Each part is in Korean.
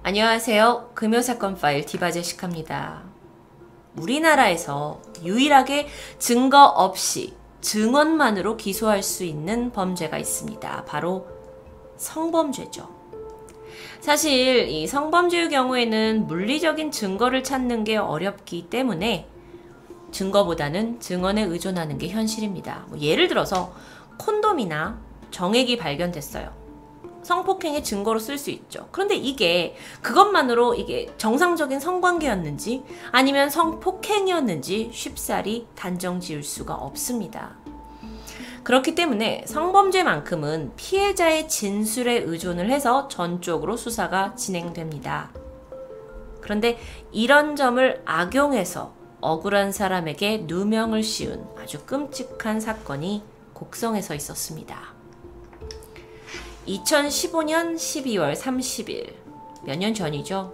안녕하세요. 금요사건 파일 디바제시카입니다. 우리나라에서 유일하게 증거 없이 증언만으로 기소할 수 있는 범죄가 있습니다. 바로 성범죄죠. 사실 이 성범죄의 경우에는 물리적인 증거를 찾는 게 어렵기 때문에 증거보다는 증언에 의존하는 게 현실입니다. 예를 들어서 콘돔이나 정액이 발견됐어요. 성폭행의 증거로 쓸 수 있죠. 그런데 그것만으로 이게 정상적인 성관계였는지 아니면 성폭행이었는지 쉽사리 단정 지을 수가 없습니다. 그렇기 때문에 성범죄만큼은 피해자의 진술에 의존을 해서 전적으로 수사가 진행됩니다. 그런데 이런 점을 악용해서 억울한 사람에게 누명을 씌운 아주 끔찍한 사건이 곡성에서 있었습니다. 2015년 12월 30일, 몇 년 전이죠.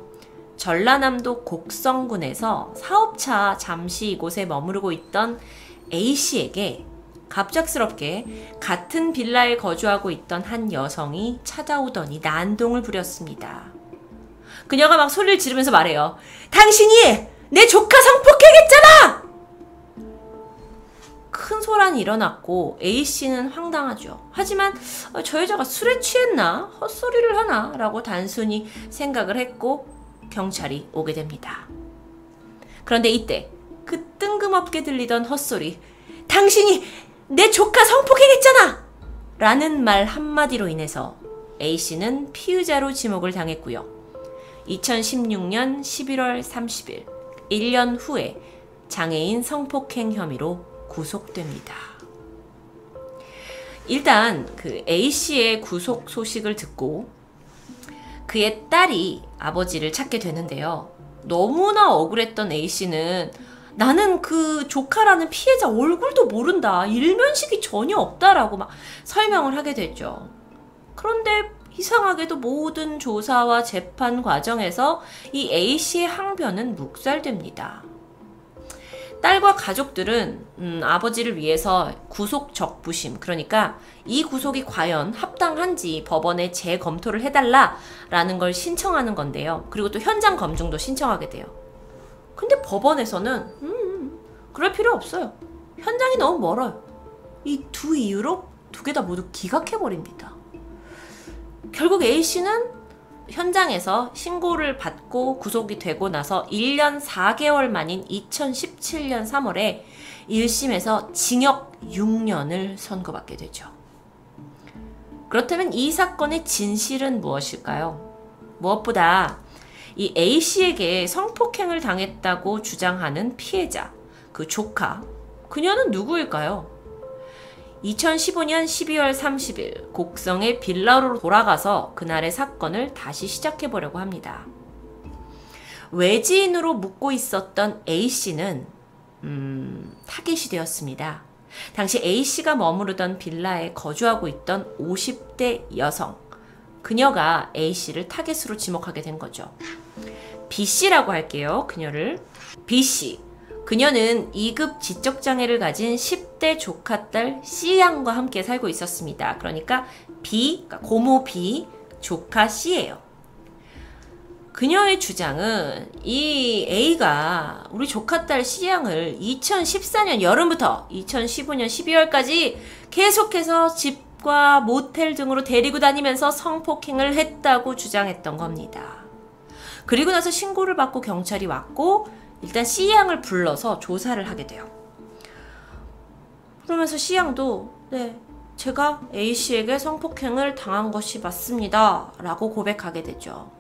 전라남도 곡성군에서 사업차 잠시 이곳에 머무르고 있던 A씨에게 갑작스럽게 같은 빌라에 거주하고 있던 한 여성이 찾아오더니 난동을 부렸습니다. 그녀가 막 소리를 지르면서 말해요. 당신이 내 조카 성폭행했잖아! 큰 소란이 일어났고 A씨는 황당하죠. 하지만 저 여자가 술에 취했나? 헛소리를 하나? 라고 단순히 생각을 했고 경찰이 오게 됩니다. 그런데 이때 그 뜬금없게 들리던 헛소리, 당신이 내 조카 성폭행했잖아! 라는 말 한마디로 인해서 A씨는 피의자로 지목을 당했고요. 2016년 11월 30일, 1년 후에 장애인 성폭행 혐의로 구속됩니다. 일단 그 A씨의 구속 소식을 듣고 그의 딸이 아버지를 찾게 되는데요. 너무나 억울했던 A씨는 나는 그 조카라는 피해자 얼굴도 모른다. 일면식이 전혀 없다라고 막 설명을 하게 되죠. 그런데 이상하게도 모든 조사와 재판 과정에서 이 A씨의 항변은 묵살됩니다. 딸과 가족들은 아버지를 위해서 구속 적부심, 그러니까 이 구속이 과연 합당한지 법원에 재검토를 해달라라는 걸 신청하는 건데요. 그리고 또 현장 검증도 신청하게 돼요. 근데 법원에서는 그럴 필요 없어요. 현장이 너무 멀어요. 이 두 이유로 두 개 다 모두 기각해버립니다. 결국 A씨는 현장에서 신고를 받고 구속이 되고 나서 1년 4개월 만인 2017년 3월에 1심에서 징역 6년을 선고받게 되죠. 그렇다면 이 사건의 진실은 무엇일까요? 무엇보다 이 A씨에게 성폭행을 당했다고 주장하는 피해자, 그 조카, 그녀는 누구일까요? 2015년 12월 30일 곡성의 빌라로 돌아가서 그날의 사건을 다시 시작해보려고 합니다. 외지인으로 묵고 있었던 A씨는 타깃이 되었습니다. 당시 A씨가 머무르던 빌라에 거주하고 있던 50대 여성, 그녀가 A씨를 타깃으로 지목하게 된 거죠. B씨라고 할게요. 그녀를. B씨, 그녀는 2급 지적장애를 가진 10대 조카딸 C양과 함께 살고 있었습니다. 그러니까 고모 B, 조카 C예요. 그녀의 주장은 이 A가 우리 조카딸 C양을 2014년 여름부터 2015년 12월까지 계속해서 집과 모텔 등으로 데리고 다니면서 성폭행을 했다고 주장했던 겁니다. 그리고 나서 신고를 받고 경찰이 왔고 일단 C양을 불러서 조사를 하게 돼요. 그러면서 C양도 네, 제가 A씨에게 성폭행을 당한 것이 맞습니다. 라고 고백하게 되죠.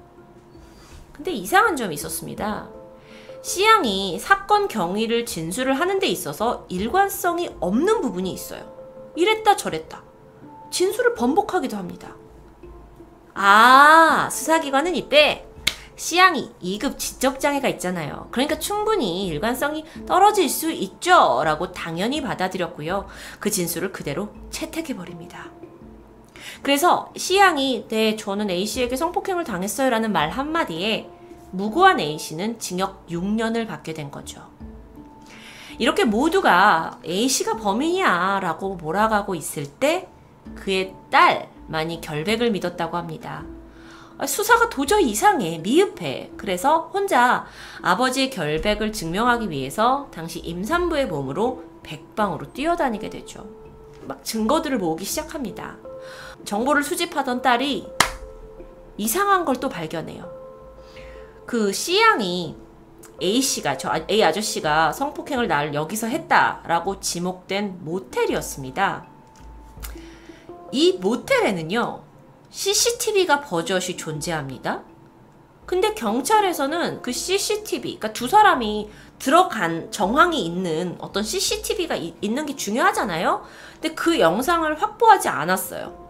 근데 이상한 점이 있었습니다. C양이 사건 경위를 진술을 하는 데 있어서 일관성이 없는 부분이 있어요. 이랬다 저랬다. 진술을 번복하기도 합니다. 수사기관은 이때 C양이 2급 지적장애가 있잖아요. 그러니까 충분히 일관성이 떨어질 수 있죠. 라고 당연히 받아들였고요. 그 진술을 그대로 채택해버립니다. 그래서 C양이 네, 저는 A씨에게 성폭행을 당했어요 라는 말 한마디에 무고한 A씨는 징역 6년을 받게 된 거죠. 이렇게 모두가 A씨가 범인이야 라고 몰아가고 있을 때 그의 딸만이 결백을 믿었다고 합니다. 수사가 도저히 이상해, 미흡해. 그래서 혼자 아버지의 결백을 증명하기 위해서 당시 임산부의 몸으로 백방으로 뛰어다니게 되죠. 막 증거들을 모으기 시작합니다. 정보를 수집하던 딸이 이상한 걸 또 발견해요. 그 C양이 A씨가, A 아저씨가 성폭행을 날 여기서 했다라고 지목된 모텔이었습니다. 이 모텔에는요, CCTV가 버젓이 존재합니다. 근데 경찰에서는 그 CCTV, 그러니까 두 사람이 들어간 정황이 있는 어떤 CCTV가 있는 게 중요하잖아요. 근데 그 영상을 확보하지 않았어요.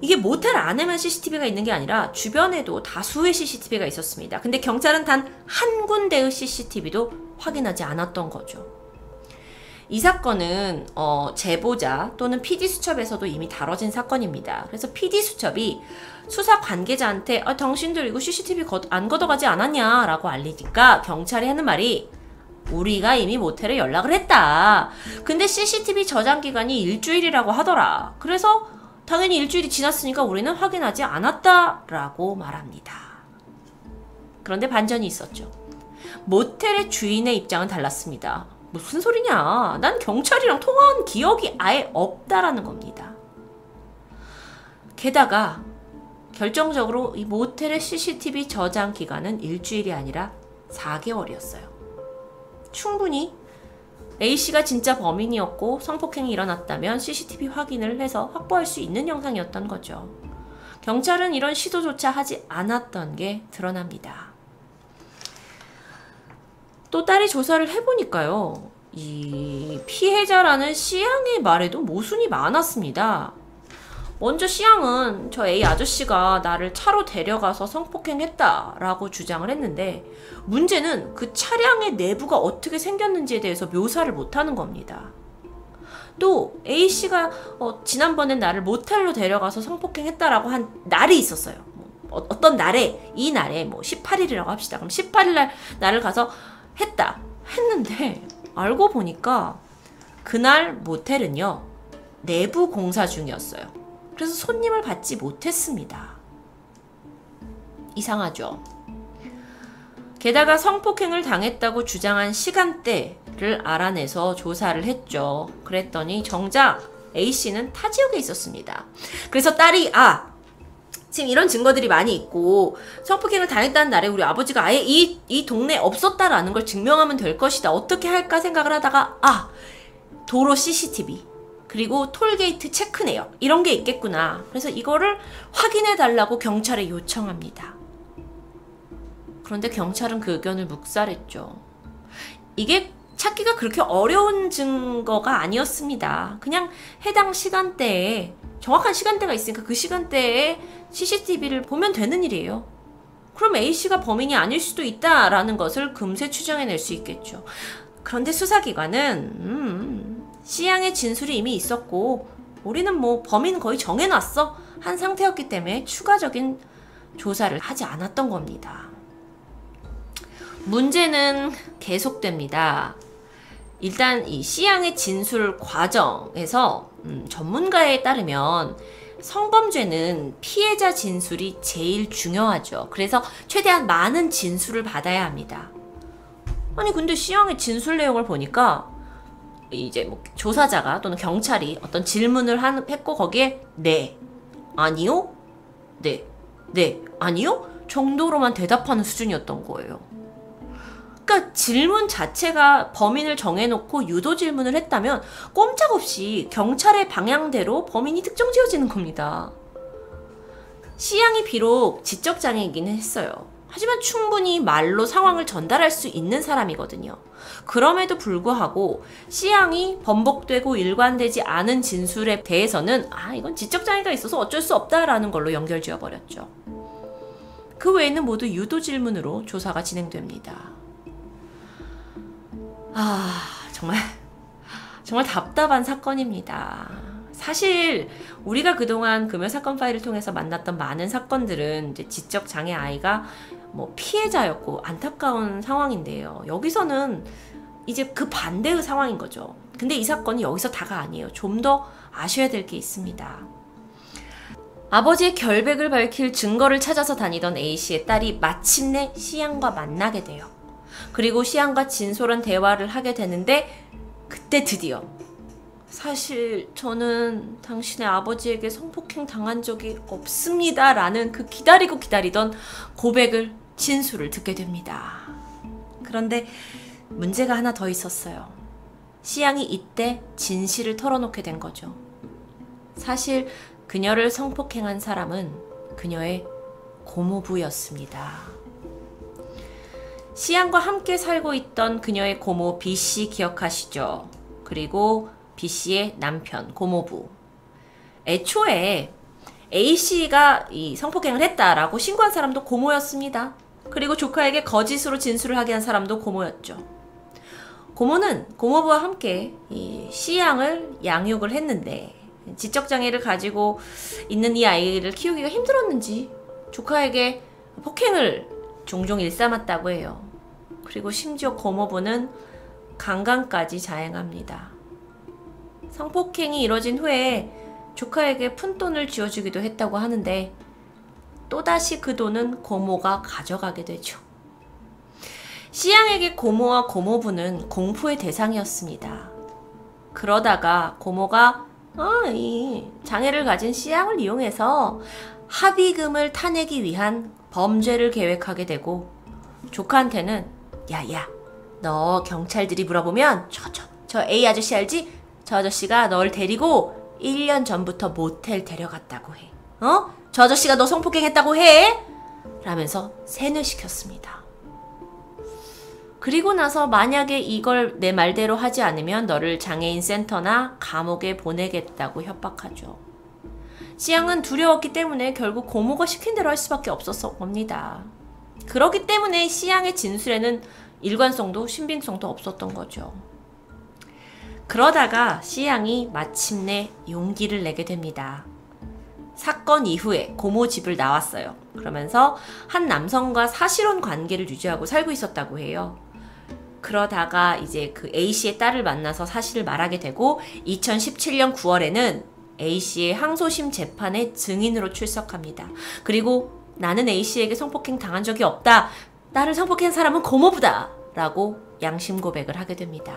이게 모텔 안에만 CCTV가 있는 게 아니라 주변에도 다수의 CCTV가 있었습니다. 근데 경찰은 단 한 군데의 CCTV도 확인하지 않았던 거죠. 이 사건은 제보자 또는 PD수첩에서도 이미 다뤄진 사건입니다. 그래서 PD수첩이 수사 관계자한테 당신들 이거 CCTV 안 걷어가지 않았냐 라고 알리니까 경찰이 하는 말이 우리가 이미 모텔에 연락을 했다. 근데 CCTV 저장 기간이 일주일이라고 하더라. 그래서 당연히 일주일이 지났으니까 우리는 확인하지 않았다 라고 말합니다. 그런데 반전이 있었죠. 모텔의 주인의 입장은 달랐습니다. 무슨 소리냐? 난 경찰이랑 통화한 기억이 아예 없다라는 겁니다. 게다가 결정적으로 이 모텔의 CCTV 저장 기간은 일주일이 아니라 4개월이었어요. 충분히 A씨가 진짜 범인이었고 성폭행이 일어났다면 CCTV 확인을 해서 확보할 수 있는 영상이었던 거죠. 경찰은 이런 시도조차 하지 않았던 게 드러납니다. 또 딸이 조사를 해보니까요, 이 피해자라는 C양의 말에도 모순이 많았습니다. 먼저 C양은 저 A 아저씨가 나를 차로 데려가서 성폭행했다 라고 주장을 했는데, 문제는 그 차량의 내부가 어떻게 생겼는지에 대해서 묘사를 못하는 겁니다. 또 A씨가 지난번에 나를 모텔로 데려가서 성폭행했다라고 한 날이 있었어요. 어떤 날에, 이 날에 뭐 18일이라고 합시다. 그럼 18일날 나를 가서 했는데 알고 보니까 그날 모텔은요, 내부 공사 중이었어요. 그래서 손님을 받지 못했습니다. 이상하죠? 게다가 성폭행을 당했다고 주장한 시간대를 알아내서 조사를 했죠. 그랬더니 정작 A씨는 타 지역에 있었습니다. 그래서 딸이 지금 이런 증거들이 많이 있고 성폭행을 당했다는 날에 우리 아버지가 아예 이 동네에 없었다라는 걸 증명하면 될 것이다. 어떻게 할까 생각을 하다가 도로 CCTV 그리고 톨게이트 체크 내역 이런 게 있겠구나. 그래서 이거를 확인해 달라고 경찰에 요청합니다. 그런데 경찰은 그 의견을 묵살했죠. 이게 찾기가 그렇게 어려운 증거가 아니었습니다. 그냥 해당 시간대에 정확한 시간대가 있으니까 그 시간대에 CCTV를 보면 되는 일이에요. 그럼 A씨가 범인이 아닐 수도 있다라는 것을 금세 추정해낼 수 있겠죠. 그런데 수사기관은 C양의 진술이 이미 있었고 우리는 뭐 범인 거의 정해놨어 한 상태였기 때문에 추가적인 조사를 하지 않았던 겁니다. 문제는 계속됩니다. 일단 이 C양의 진술 과정에서 전문가에 따르면 성범죄는 피해자 진술이 제일 중요하죠. 그래서 최대한 많은 진술을 받아야 합니다. 아니 근데 C양의 진술 내용을 보니까 이제 뭐 조사자가 또는 경찰이 어떤 질문을 했고 거기에 네, 아니요, 네, 네, 아니요 정도로만 대답하는 수준이었던 거예요. 그러니까 질문 자체가 범인을 정해놓고 유도 질문을 했다면 꼼짝없이 경찰의 방향대로 범인이 특정 지어지는 겁니다. C양이 비록 지적장애이긴 했어요. 하지만 충분히 말로 상황을 전달할 수 있는 사람이거든요. 그럼에도 불구하고 C양이 번복되고 일관되지 않은 진술에 대해서는 이건 지적장애가 있어서 어쩔 수 없다라는 걸로 연결지어버렸죠. 그 외에는 모두 유도 질문으로 조사가 진행됩니다. 정말 답답한 사건입니다. 사실 우리가 그동안 금요사건 파일을 통해서 만났던 많은 사건들은 이제 지적장애 아이가 뭐 피해자였고 안타까운 상황인데요. 여기서는 이제 그 반대의 상황인 거죠. 근데 이 사건이 여기서 다가 아니에요. 좀 더 아셔야 될 게 있습니다. 아버지의 결백을 밝힐 증거를 찾아서 다니던 A씨의 딸이 마침내 C양과 만나게 돼요. 그리고 C양과 진솔한 대화를 하게 되는데 그때 드디어 사실 저는 당신의 아버지에게 성폭행 당한 적이 없습니다 라는 그 기다리고 기다리던 고백을 진술을 듣게 됩니다. 그런데 문제가 하나 더 있었어요. C양이 이때 진실을 털어놓게 된 거죠. 사실 그녀를 성폭행한 사람은 그녀의 고모부였습니다. C양과 함께 살고 있던 그녀의 고모 B씨 기억하시죠? 그리고 B씨의 남편 고모부. 애초에 A씨가 이 성폭행을 했다라고 신고한 사람도 고모였습니다. 그리고 조카에게 거짓으로 진술을 하게 한 사람도 고모였죠. 고모는 고모부와 함께 이 C양을 양육을 했는데 지적장애를 가지고 있는 이 아이를 키우기가 힘들었는지 조카에게 폭행을 종종 일삼았다고 해요. 그리고 심지어 고모부는 강간까지 자행합니다. 성폭행이 이뤄진 후에 조카에게 푼돈을 쥐어주기도 했다고 하는데 또다시 그 돈은 고모가 가져가게 되죠. C양에게 고모와 고모부는 공포의 대상이었습니다. 그러다가 고모가 이 장애를 가진 C양을 이용해서 합의금을 타내기 위한 범죄를 계획하게 되고 조카한테는 야야 너 경찰들이 물어보면 저 A 아저씨 알지? 저 아저씨가 널 데리고 1년 전부터 모텔 데려갔다고 해. 저 아저씨가 너 성폭행했다고 해? 라면서 세뇌시켰습니다. 그리고 나서 만약에 이걸 내 말대로 하지 않으면 너를 장애인 센터나 감옥에 보내겠다고 협박하죠. C양은 두려웠기 때문에 결국 고모가 시킨 대로 할 수밖에 없었을 겁니다. 그렇기 때문에 C양의 진술에는 일관성도 신빙성도 없었던 거죠. 그러다가 C양이 마침내 용기를 내게 됩니다. 사건 이후에 고모 집을 나왔어요. 그러면서 한 남성과 사실혼 관계를 유지하고 살고 있었다고 해요. 그러다가 이제 그 A씨의 딸을 만나서 사실을 말하게 되고 2017년 9월에는 A씨의 항소심 재판에 증인으로 출석합니다. 그리고 나는 A씨에게 성폭행 당한 적이 없다. 나를 성폭행한 사람은 고모부다. 라고 양심 고백을 하게 됩니다.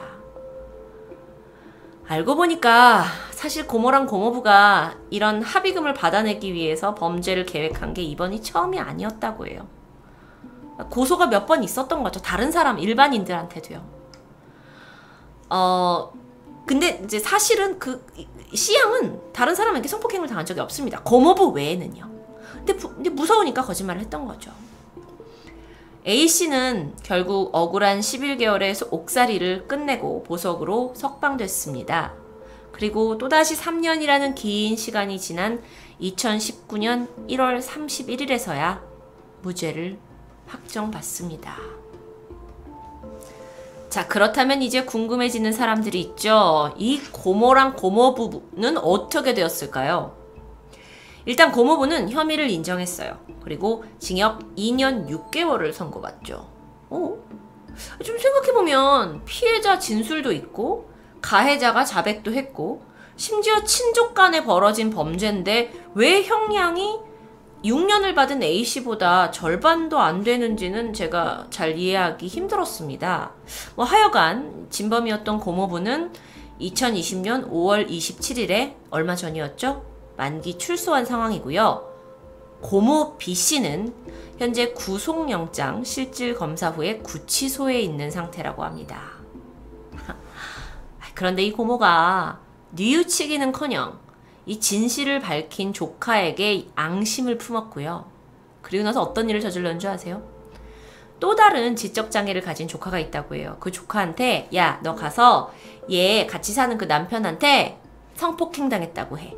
알고 보니까 사실 고모랑 고모부가 이런 합의금을 받아내기 위해서 범죄를 계획한 게 이번이 처음이 아니었다고 해요. 고소가 몇 번 있었던 거죠. 다른 사람, 일반인들한테도요. 근데 이제 사실은 그 C양은 다른 사람에게 성폭행을 당한 적이 없습니다. 고모부 외에는요. 근데 무서우니까 거짓말을 했던 거죠. A씨는 결국 억울한 11개월의 옥살이를 끝내고 보석으로 석방됐습니다. 그리고 또다시 3년이라는 긴 시간이 지난 2019년 1월 31일에서야 무죄를 확정받습니다. 자, 그렇다면 이제 궁금해지는 사람들이 있죠. 이 고모랑 고모부는 어떻게 되었을까요? 일단 고모부는 혐의를 인정했어요. 그리고 징역 2년 6개월을 선고받죠. 좀 생각해보면 피해자 진술도 있고 가해자가 자백도 했고 심지어 친족 간에 벌어진 범죄인데 왜 형량이 6년을 받은 A씨보다 절반도 안 되는지는 제가 잘 이해하기 힘들었습니다. 하여간 진범이었던 고모부는 2020년 5월 27일에 얼마 전이었죠? 만기 출소한 상황이고요. 고모 B씨는 현재 구속영장 실질 검사 후에 구치소에 있는 상태라고 합니다. 그런데 이 고모가 뉘우치기는커녕 이 진실을 밝힌 조카에게 앙심을 품었고요. 그리고 나서 어떤 일을 저질렀는 줄 아세요? 또 다른 지적장애를 가진 조카가 있다고 해요. 그 조카한테 야, 너 가서 얘 같이 사는 그 남편한테 성폭행 당했다고 해.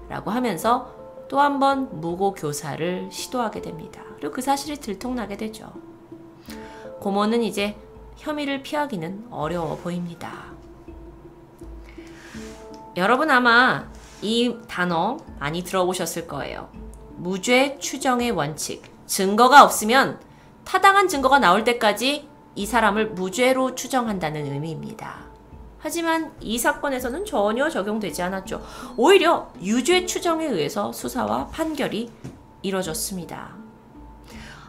라고 하면서 또 한 번 무고교사를 시도하게 됩니다. 그리고 그 사실이 들통나게 되죠. 고모는 이제 혐의를 피하기는 어려워 보입니다. 여러분 아마 이 단어 많이 들어보셨을 거예요. 무죄 추정의 원칙. 증거가 없으면 타당한 증거가 나올 때까지 이 사람을 무죄로 추정한다는 의미입니다. 하지만 이 사건에서는 전혀 적용되지 않았죠. 오히려 유죄 추정에 의해서 수사와 판결이 이뤄졌습니다.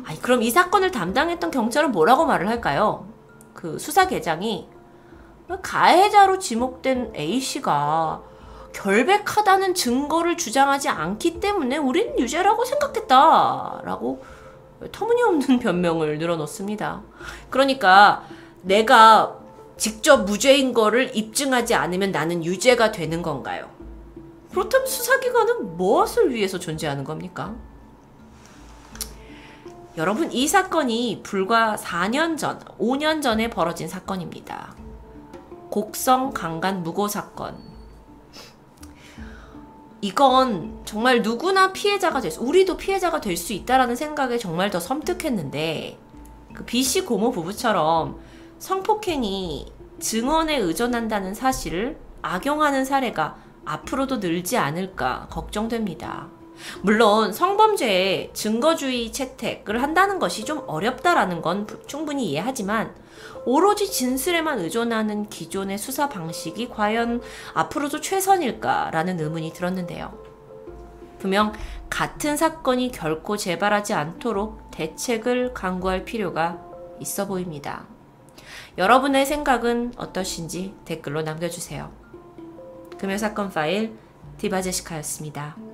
아니, 그럼 이 사건을 담당했던 경찰은 뭐라고 말을 할까요? 그 수사계장이 가해자로 지목된 A씨가 결백하다는 증거를 주장하지 않기 때문에 우린 유죄라고 생각했다 라고 터무니없는 변명을 늘어놓습니다. 그러니까 내가 직접 무죄인 거를 입증하지 않으면 나는 유죄가 되는 건가요? 그렇다면 수사기관은 무엇을 위해서 존재하는 겁니까? 여러분, 이 사건이 불과 4년 전, 5년 전에 벌어진 사건입니다. 곡성 강간 무고 사건. 이건 정말 누구나 피해자가 우리도 피해자가 될 수 있다라는 생각에 정말 더 섬뜩했는데, 그 B씨 고모 부부처럼 성폭행이 증언에 의존한다는 사실을 악용하는 사례가 앞으로도 늘지 않을까 걱정됩니다. 물론 성범죄에 증거주의 채택을 한다는 것이 좀 어렵다라는 건 충분히 이해하지만 오로지 진술에만 의존하는 기존의 수사 방식이 과연 앞으로도 최선일까라는 의문이 들었는데요. 분명 같은 사건이 결코 재발하지 않도록 대책을 강구할 필요가 있어 보입니다. 여러분의 생각은 어떠신지 댓글로 남겨주세요. 금요사건 파일 디바제시카였습니다.